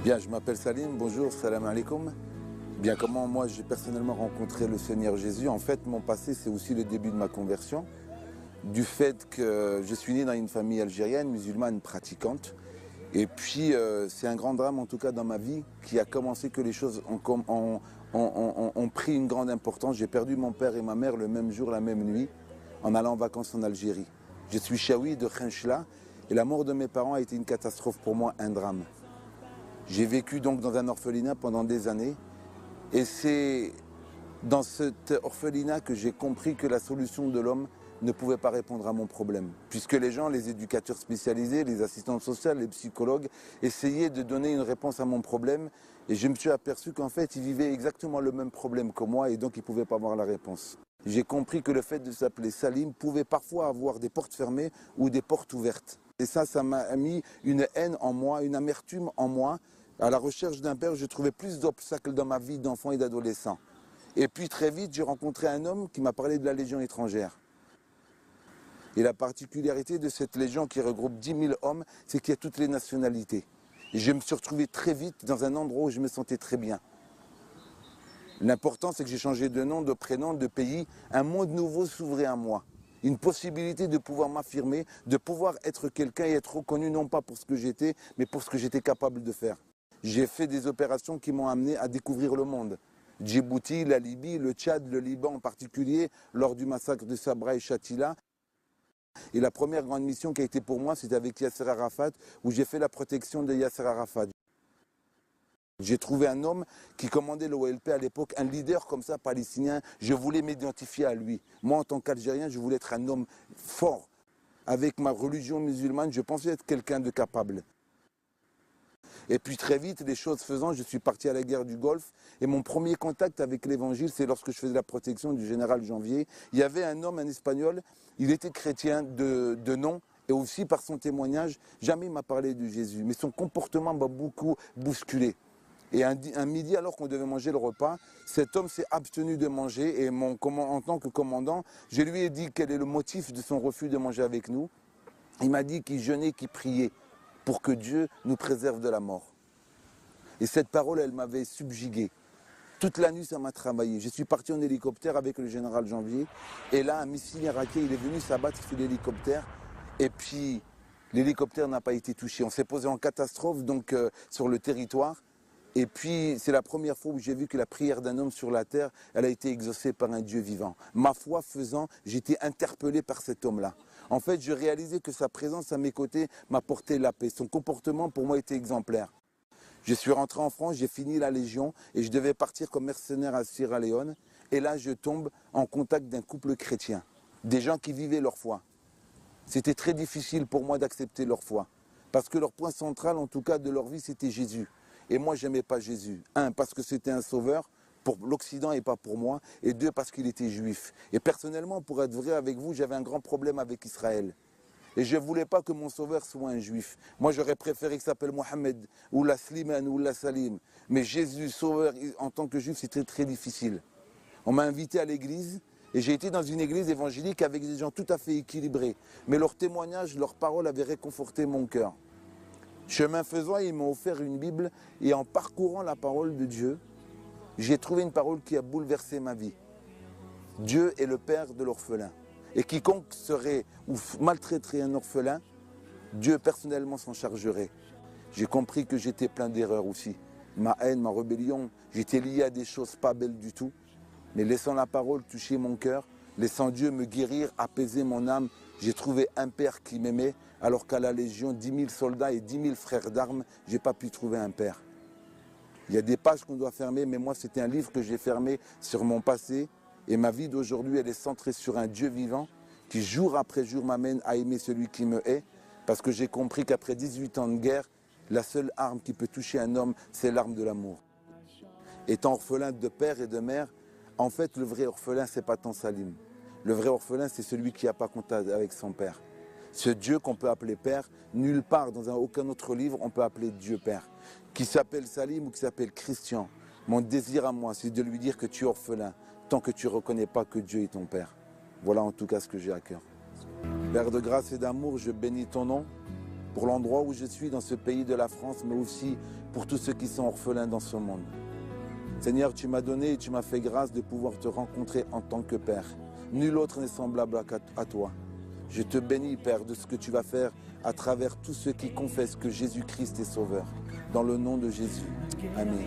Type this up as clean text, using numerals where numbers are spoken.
Bien, je m'appelle Salim, bonjour, salam alaikum. Bien, comment moi j'ai personnellement rencontré le Seigneur Jésus? En fait, mon passé, c'est aussi le début de ma conversion. Du fait que je suis né dans une famille algérienne, musulmane, pratiquante. Et puis, c'est un grand drame, en tout cas dans ma vie, qui a commencé que les choses ont pris une grande importance. J'ai perdu mon père et ma mère le même jour, la même nuit, en allant en vacances en Algérie. Je suis chaoui de Khenchela et la mort de mes parents a été une catastrophe pour moi, un drame. J'ai vécu donc dans un orphelinat pendant des années et c'est dans cet orphelinat que j'ai compris que la solution de l'homme ne pouvait pas répondre à mon problème. Puisque les gens, les éducateurs spécialisés, les assistantes sociales, les psychologues, essayaient de donner une réponse à mon problème et je me suis aperçu qu'en fait, ils vivaient exactement le même problème que moi et donc ils ne pouvaient pas avoir la réponse. J'ai compris que le fait de s'appeler Salim pouvait parfois avoir des portes fermées ou des portes ouvertes. Et ça m'a mis une haine en moi, une amertume en moi. À la recherche d'un père, je trouvais plus d'obstacles dans ma vie d'enfant et d'adolescent. Et puis très vite, j'ai rencontré un homme qui m'a parlé de la Légion étrangère. Et la particularité de cette Légion qui regroupe 10 000 hommes, c'est qu'il y a toutes les nationalités. Et je me suis retrouvé très vite dans un endroit où je me sentais très bien. L'important, c'est que j'ai changé de nom, de prénom, de pays. Un monde nouveau s'ouvrait à moi. Une possibilité de pouvoir m'affirmer, de pouvoir être quelqu'un et être reconnu non pas pour ce que j'étais, mais pour ce que j'étais capable de faire. J'ai fait des opérations qui m'ont amené à découvrir le monde. Djibouti, la Libye, le Tchad, le Liban en particulier, lors du massacre de Sabra et Shatila. Et la première grande mission qui a été pour moi, c'était avec Yasser Arafat, où j'ai fait la protection de Yasser Arafat. J'ai trouvé un homme qui commandait l'OLP à l'époque, un leader comme ça, palestinien. Je voulais m'identifier à lui. Moi, en tant qu'Algérien, je voulais être un homme fort. Avec ma religion musulmane, je pensais être quelqu'un de capable. Et puis très vite, les choses faisant, je suis parti à la guerre du Golfe. Et mon premier contact avec l'évangile, c'est lorsque je faisais la protection du général Janvier. Il y avait un homme, un Espagnol, il était chrétien de nom. Et aussi par son témoignage, jamais il m'a parlé de Jésus. Mais son comportement m'a beaucoup bousculé. Et un midi, alors qu'on devait manger le repas, cet homme s'est abstenu de manger. Et en tant que commandant, je lui ai dit quel est le motif de son refus de manger avec nous. Il m'a dit qu'il jeûnait, qu'il priait pour que Dieu nous préserve de la mort. Et cette parole, elle m'avait subjugué. Toute la nuit, ça m'a travaillé. Je suis parti en hélicoptère avec le général Janvier. Et là, un missile irakien, il est venu s'abattre sur l'hélicoptère. Et puis, l'hélicoptère n'a pas été touché. On s'est posé en catastrophe donc sur le territoire. Et puis, c'est la première fois où j'ai vu que la prière d'un homme sur la terre, elle a été exaucée par un Dieu vivant. Ma foi faisant, j'étais interpellé par cet homme-là. En fait, je réalisais que sa présence à mes côtés m'apportait la paix. Son comportement, pour moi, était exemplaire. Je suis rentré en France, j'ai fini la Légion et je devais partir comme mercenaire à Sierra Leone. Et là, je tombe en contact d'un couple chrétien, des gens qui vivaient leur foi. C'était très difficile pour moi d'accepter leur foi, parce que leur point central, en tout cas, de leur vie, c'était Jésus. Et moi, je n'aimais pas Jésus. Un, parce que c'était un sauveur pour l'Occident et pas pour moi. Et deux, parce qu'il était juif. Et personnellement, pour être vrai avec vous, j'avais un grand problème avec Israël. Et je ne voulais pas que mon sauveur soit un juif. Moi, j'aurais préféré qu'il s'appelle Mohamed, ou la Slimane, ou la Salim. Mais Jésus, sauveur, en tant que juif, c'était très difficile. On m'a invité à l'église, et j'ai été dans une église évangélique avec des gens tout à fait équilibrés. Mais leurs témoignages, leurs paroles avaient réconforté mon cœur. Chemin faisant, ils m'ont offert une Bible, et en parcourant la parole de Dieu, j'ai trouvé une parole qui a bouleversé ma vie. Dieu est le père de l'orphelin. Et quiconque serait ou maltraiterait un orphelin, Dieu personnellement s'en chargerait. J'ai compris que j'étais plein d'erreurs aussi. Ma haine, ma rébellion, j'étais lié à des choses pas belles du tout. Mais laissant la parole toucher mon cœur, laissant Dieu me guérir, apaiser mon âme, j'ai trouvé un père qui m'aimait, alors qu'à la Légion, 10 000 soldats et 10 000 frères d'armes, je n'ai pas pu trouver un père. Il y a des pages qu'on doit fermer, mais moi c'était un livre que j'ai fermé sur mon passé. Et ma vie d'aujourd'hui, elle est centrée sur un Dieu vivant qui jour après jour m'amène à aimer celui qui me hait. Parce que j'ai compris qu'après 18 ans de guerre, la seule arme qui peut toucher un homme, c'est l'arme de l'amour. Étant orphelin de père et de mère, en fait, le vrai orphelin, c'est pas tant Salim. Le vrai orphelin, c'est celui qui n'a pas contact avec son père. Ce Dieu qu'on peut appeler Père, nulle part, dans aucun autre livre, on peut appeler Dieu Père. Qui s'appelle Salim ou qui s'appelle Christian, mon désir à moi, c'est de lui dire que tu es orphelin, tant que tu ne reconnais pas que Dieu est ton Père. Voilà en tout cas ce que j'ai à cœur. Père de grâce et d'amour, je bénis ton nom, pour l'endroit où je suis dans ce pays de la France, mais aussi pour tous ceux qui sont orphelins dans ce monde. Seigneur, tu m'as donné et tu m'as fait grâce de pouvoir te rencontrer en tant que Père. Nul autre n'est semblable à toi. Je te bénis, Père, de ce que tu vas faire à travers tous ceux qui confessent que Jésus-Christ est Sauveur. Dans le nom de Jésus. Amen.